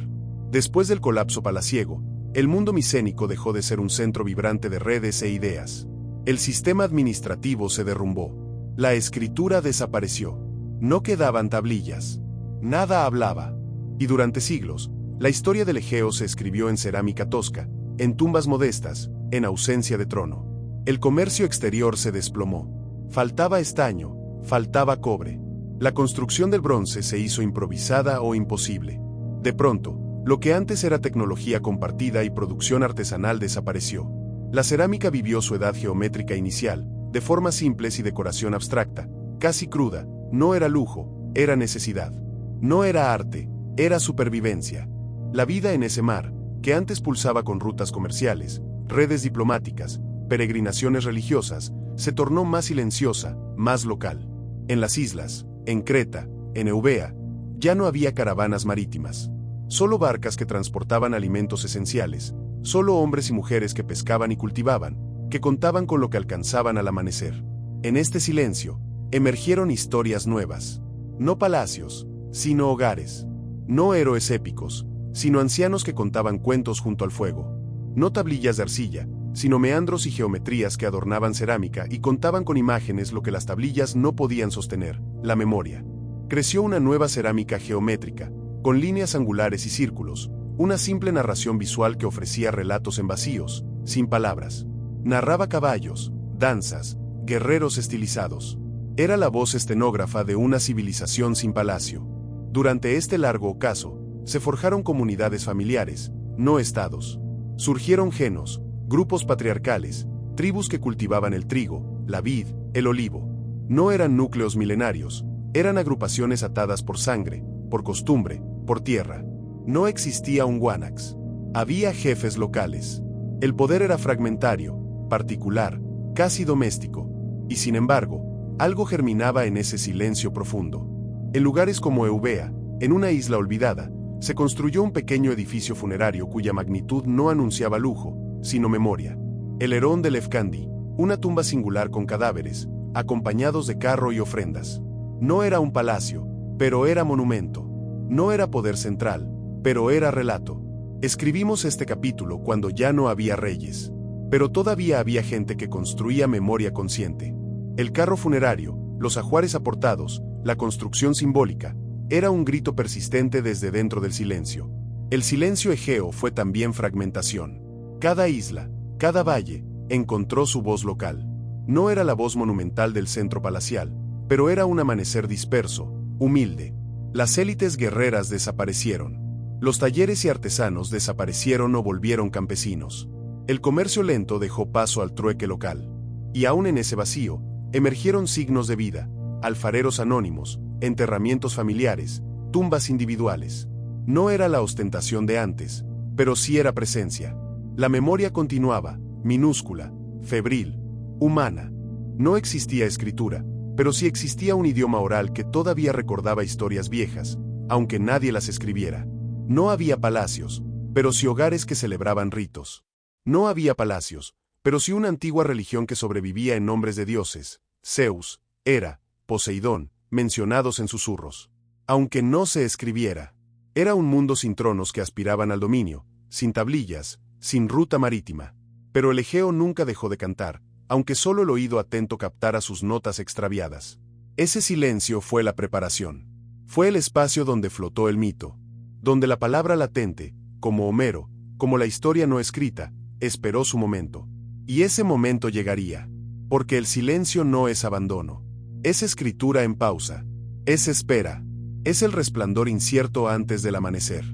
Después del colapso palaciego, el mundo micénico dejó de ser un centro vibrante de redes e ideas. El sistema administrativo se derrumbó. La escritura desapareció. No quedaban tablillas. Nada hablaba. Y durante siglos, la historia del Egeo se escribió en cerámica tosca, en tumbas modestas, en ausencia de trono. El comercio exterior se desplomó. Faltaba estaño, faltaba cobre. La construcción del bronce se hizo improvisada o imposible. De pronto, lo que antes era tecnología compartida y producción artesanal desapareció. La cerámica vivió su edad geométrica inicial, de formas simples y decoración abstracta, casi cruda. No era lujo, era necesidad. No era arte, era supervivencia. La vida en ese mar, que antes pulsaba con rutas comerciales, redes diplomáticas, peregrinaciones religiosas, se tornó más silenciosa, más local. En las islas, en Creta, en Eubea, ya no había caravanas marítimas. Solo barcas que transportaban alimentos esenciales, solo hombres y mujeres que pescaban y cultivaban, que contaban con lo que alcanzaban al amanecer. En este silencio, emergieron historias nuevas. No palacios, sino hogares. No héroes épicos, sino ancianos que contaban cuentos junto al fuego. No tablillas de arcilla, sino meandros y geometrías que adornaban cerámica y contaban con imágenes lo que las tablillas no podían sostener, la memoria. Creció una nueva cerámica geométrica, con líneas angulares y círculos, una simple narración visual que ofrecía relatos en vacíos, sin palabras. Narraba caballos, danzas, guerreros estilizados. Era la voz estenógrafa de una civilización sin palacio. Durante este largo ocaso, se forjaron comunidades familiares, no estados. Surgieron genos, grupos patriarcales, tribus que cultivaban el trigo, la vid, el olivo. No eran núcleos milenarios, eran agrupaciones atadas por sangre, por costumbre, por tierra. No existía un Guanax. Había jefes locales. El poder era fragmentario, particular, casi doméstico. Y sin embargo, algo germinaba en ese silencio profundo. En lugares como Eubea, en una isla olvidada, Se construyó un pequeño edificio funerario cuya magnitud no anunciaba lujo, sino memoria. El Herón de Lefkandi, una tumba singular con cadáveres, acompañados de carro y ofrendas. No era un palacio, pero era monumento. No era poder central, pero era relato. Escribimos este capítulo cuando ya no había reyes. Pero todavía había gente que construía memoria consciente. El carro funerario, los ajuares aportados, la construcción simbólica, era un grito persistente desde dentro del silencio. El silencio egeo fue también fragmentación. Cada isla, cada valle, encontró su voz local. No era la voz monumental del centro palacial, pero era un amanecer disperso, humilde. Las élites guerreras desaparecieron. Los talleres y artesanos desaparecieron o volvieron campesinos. El comercio lento dejó paso al trueque local. Y aún en ese vacío, emergieron signos de vida, alfareros anónimos, enterramientos familiares, tumbas individuales. No era la ostentación de antes, pero sí era presencia. La memoria continuaba, minúscula, febril, humana. No existía escritura, pero sí existía un idioma oral que todavía recordaba historias viejas, aunque nadie las escribiera. No había palacios, pero sí hogares que celebraban ritos. No había palacios, pero sí una antigua religión que sobrevivía en nombres de dioses, Zeus, Hera, Poseidón, mencionados en susurros. Aunque no se escribiera. Era un mundo sin tronos que aspiraban al dominio, sin tablillas, sin ruta marítima. Pero el Egeo nunca dejó de cantar, aunque solo el oído atento captara sus notas extraviadas. Ese silencio fue la preparación. Fue el espacio donde flotó el mito. Donde la palabra latente, como Homero, como la historia no escrita, esperó su momento. Y ese momento llegaría. Porque el silencio no es abandono. Es escritura en pausa. Es espera. Es el resplandor incierto antes del amanecer.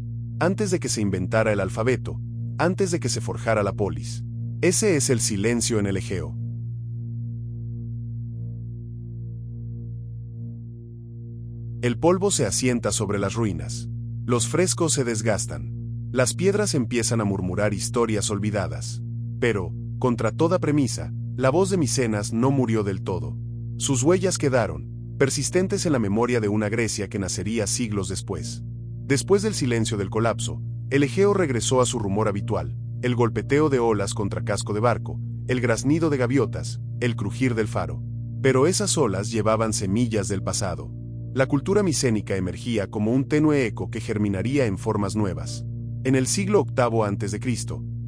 Antes de que se inventara el alfabeto. Antes de que se forjara la polis. Ese es el silencio en el Egeo. El polvo se asienta sobre las ruinas. Los frescos se desgastan. Las piedras empiezan a murmurar historias olvidadas. Pero, contra toda premisa, la voz de Micenas no murió del todo. Sus huellas quedaron, persistentes en la memoria de una Grecia que nacería siglos después. Después del silencio del colapso, el Egeo regresó a su rumor habitual, el golpeteo de olas contra casco de barco, el graznido de gaviotas, el crujir del faro. Pero esas olas llevaban semillas del pasado. La cultura micénica emergía como un tenue eco que germinaría en formas nuevas. En el siglo VIII a.C.,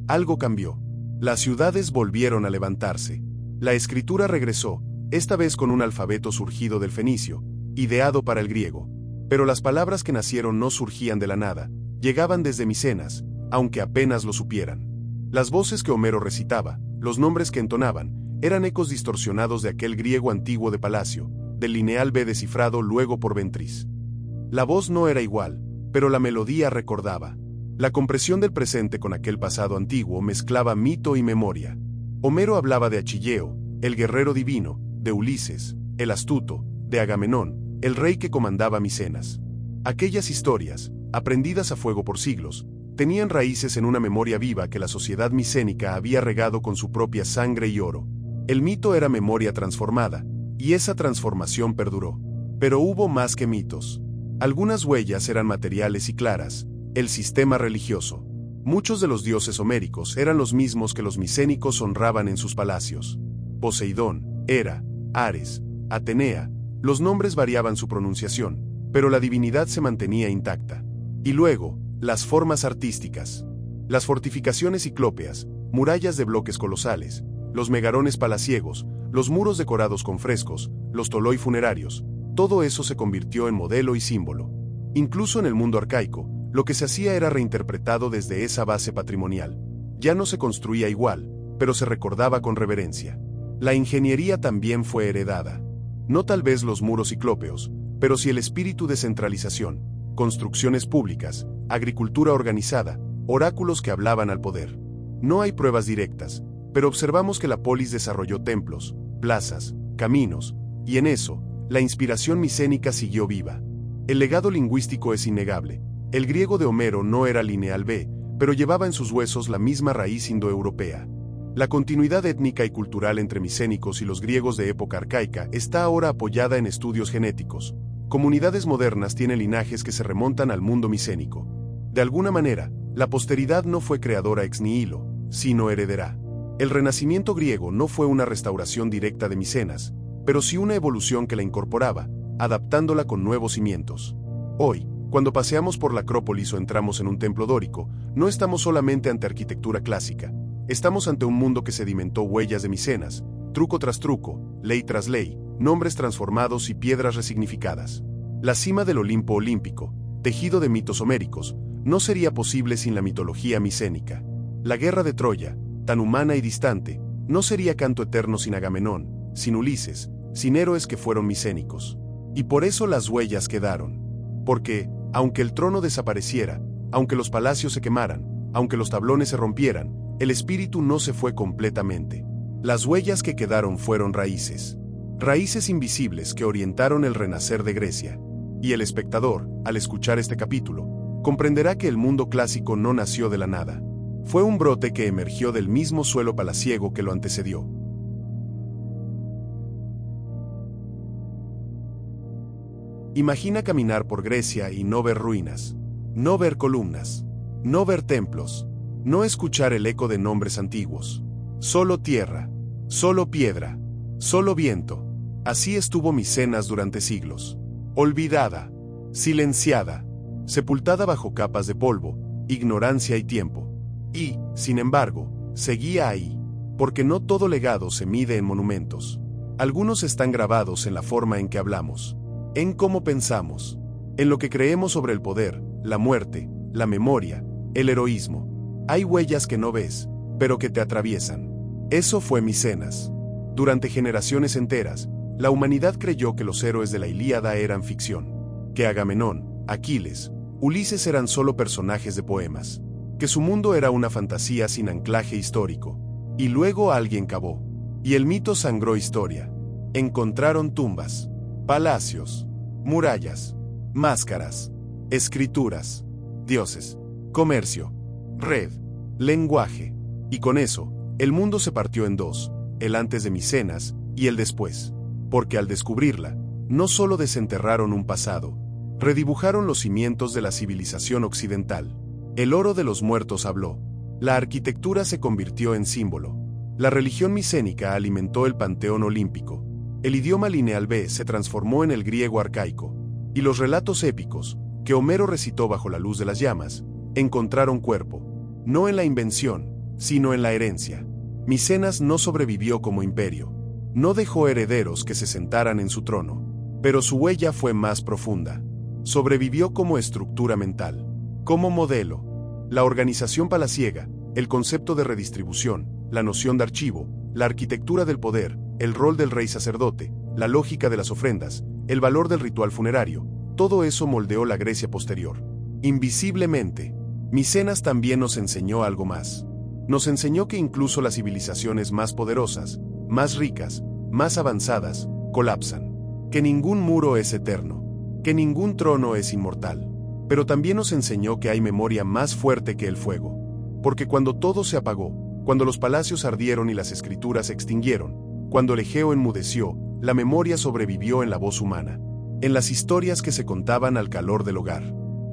algo cambió. Las ciudades volvieron a levantarse. La escritura regresó, esta vez con un alfabeto surgido del fenicio, ideado para el griego. Pero las palabras que nacieron no surgían de la nada, llegaban desde Micenas, aunque apenas lo supieran. Las voces que Homero recitaba, los nombres que entonaban, eran ecos distorsionados de aquel griego antiguo de palacio, del lineal B descifrado luego por Ventris. La voz no era igual, pero la melodía recordaba. La compresión del presente con aquel pasado antiguo mezclaba mito y memoria. Homero hablaba de Achilleo, el guerrero divino, de Ulises, el astuto, de Agamenón, el rey que comandaba Micenas. Aquellas historias, aprendidas a fuego por siglos, tenían raíces en una memoria viva que la sociedad micénica había regado con su propia sangre y oro. El mito era memoria transformada, y esa transformación perduró. Pero hubo más que mitos. Algunas huellas eran materiales y claras, el sistema religioso. Muchos de los dioses homéricos eran los mismos que los micénicos honraban en sus palacios. Poseidón, Hera, Ares, Atenea, los nombres variaban su pronunciación, pero la divinidad se mantenía intacta. Y luego, las formas artísticas. Las fortificaciones ciclópeas, murallas de bloques colosales, los megarones palaciegos, los muros decorados con frescos, los toloi funerarios, todo eso se convirtió en modelo y símbolo. Incluso en el mundo arcaico, lo que se hacía era reinterpretado desde esa base patrimonial. Ya no se construía igual, pero se recordaba con reverencia. La ingeniería también fue heredada. No tal vez los muros ciclópeos, pero sí el espíritu de centralización, construcciones públicas, agricultura organizada, oráculos que hablaban al poder. No hay pruebas directas, pero observamos que la polis desarrolló templos, plazas, caminos, y en eso, la inspiración micénica siguió viva. El legado lingüístico es innegable. El griego de Homero no era lineal B, pero llevaba en sus huesos la misma raíz indoeuropea. La continuidad étnica y cultural entre micénicos y los griegos de época arcaica está ahora apoyada en estudios genéticos. Comunidades modernas tienen linajes que se remontan al mundo micénico. De alguna manera, la posteridad no fue creadora ex nihilo, sino heredera. El renacimiento griego no fue una restauración directa de Micenas, pero sí una evolución que la incorporaba, adaptándola con nuevos cimientos. Hoy, cuando paseamos por la Acrópolis o entramos en un templo dórico, no estamos solamente ante arquitectura clásica, estamos ante un mundo que sedimentó huellas de Micenas, truco tras truco, ley tras ley, nombres transformados y piedras resignificadas. La cima del Olimpo olímpico, tejido de mitos homéricos, no sería posible sin la mitología micénica. La guerra de Troya, tan humana y distante, no sería canto eterno sin Agamenón, sin Ulises, sin héroes que fueron micénicos. Y por eso las huellas quedaron. Porque, aunque el trono desapareciera, aunque los palacios se quemaran, aunque los tablones se rompieran, el espíritu no se fue completamente. Las huellas que quedaron fueron raíces. Raíces invisibles que orientaron el renacer de Grecia. Y el espectador, al escuchar este capítulo, comprenderá que el mundo clásico no nació de la nada. Fue un brote que emergió del mismo suelo palaciego que lo antecedió. Imagina caminar por Grecia y no ver ruinas, no ver columnas, no ver templos, no escuchar el eco de nombres antiguos. Solo tierra, solo piedra, solo viento. Así estuvo Micenas durante siglos. Olvidada, silenciada, sepultada bajo capas de polvo, ignorancia y tiempo. Y, sin embargo, seguía ahí, porque no todo legado se mide en monumentos. Algunos están grabados en la forma en que hablamos, en cómo pensamos, en lo que creemos sobre el poder, la muerte, la memoria, el heroísmo. Hay huellas que no ves, pero que te atraviesan. Eso fue Micenas. Durante generaciones enteras, la humanidad creyó que los héroes de la Ilíada eran ficción, que Agamenón, Aquiles, Ulises eran solo personajes de poemas, que su mundo era una fantasía sin anclaje histórico. Y luego alguien cavó, y el mito sangró historia. Encontraron tumbas, palacios, murallas, máscaras, escrituras, dioses, comercio, red, lenguaje. Y con eso, el mundo se partió en dos, el antes de Micenas y el después. Porque al descubrirla, no solo desenterraron un pasado, redibujaron los cimientos de la civilización occidental. El oro de los muertos habló. La arquitectura se convirtió en símbolo. La religión micénica alimentó el panteón olímpico. El idioma lineal B se transformó en el griego arcaico. Y los relatos épicos, que Homero recitó bajo la luz de las llamas, encontraron cuerpo. No en la invención, sino en la herencia. Micenas no sobrevivió como imperio. No dejó herederos que se sentaran en su trono. Pero su huella fue más profunda. Sobrevivió como estructura mental. Como modelo, la organización palaciega, el concepto de redistribución, la noción de archivo, la arquitectura del poder, el rol del rey sacerdote, la lógica de las ofrendas, el valor del ritual funerario, todo eso moldeó la Grecia posterior. Invisiblemente, Micenas también nos enseñó algo más. Nos enseñó que incluso las civilizaciones más poderosas, más ricas, más avanzadas, colapsan. Que ningún muro es eterno. Que ningún trono es inmortal. Pero también nos enseñó que hay memoria más fuerte que el fuego. Porque cuando todo se apagó, cuando los palacios ardieron y las escrituras se extinguieron, cuando el Egeo enmudeció, la memoria sobrevivió en la voz humana, en las historias que se contaban al calor del hogar,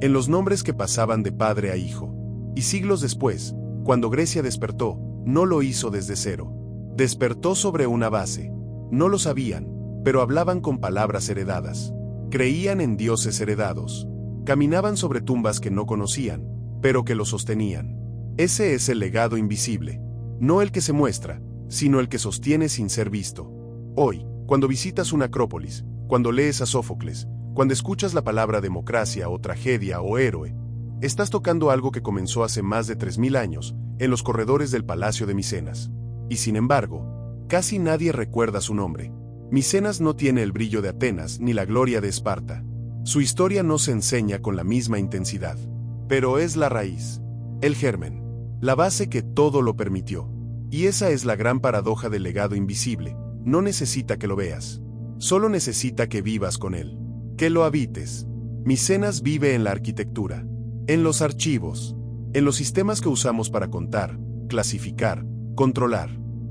en los nombres que pasaban de padre a hijo. Y siglos después, cuando Grecia despertó, no lo hizo desde cero. Despertó sobre una base. No lo sabían, pero hablaban con palabras heredadas. Creían en dioses heredados. Caminaban sobre tumbas que no conocían, pero que lo sostenían. Ese es el legado invisible. No el que se muestra, sino el que sostiene sin ser visto. Hoy, cuando visitas una Acrópolis, cuando lees a Sófocles, cuando escuchas la palabra democracia o tragedia o héroe, estás tocando algo que comenzó hace más de 3000 años, en los corredores del Palacio de Micenas. Y sin embargo, casi nadie recuerda su nombre. Micenas no tiene el brillo de Atenas ni la gloria de Esparta. Su historia no se enseña con la misma intensidad. Pero es la raíz, el germen, la base que todo lo permitió. Y esa es la gran paradoja del legado invisible. No necesita que lo veas. Solo necesita que vivas con él. Que lo habites. Micenas vive en la arquitectura, en los archivos, en los sistemas que usamos para contar, clasificar, controlar.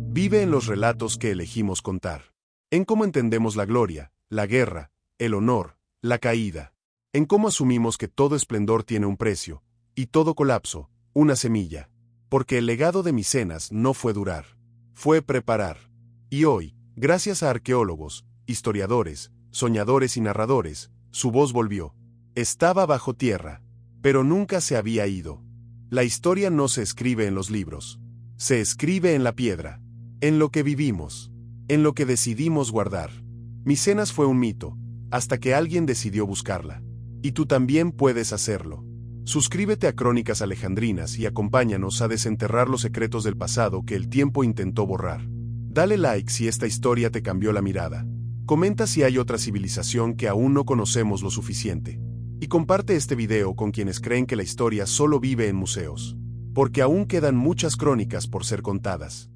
Vive en los relatos que elegimos contar. En cómo entendemos la gloria, la guerra, el honor, la caída. En cómo asumimos que todo esplendor tiene un precio, Y todo colapso, una semilla. Porque el legado de Micenas no fue durar. Fue preparar. Y hoy, gracias a arqueólogos, historiadores, soñadores y narradores, su voz volvió. Estaba bajo tierra, pero nunca se había ido. La historia no se escribe en los libros. Se escribe en la piedra. En lo que vivimos. En lo que decidimos guardar. Micenas fue un mito, hasta que alguien decidió buscarla. Y tú también puedes hacerlo. Suscríbete a Crónicas Alejandrinas y acompáñanos a desenterrar los secretos del pasado que el tiempo intentó borrar. Dale like si esta historia te cambió la mirada. Comenta si hay otra civilización que aún no conocemos lo suficiente. Y comparte este video con quienes creen que la historia solo vive en museos. Porque aún quedan muchas crónicas por ser contadas.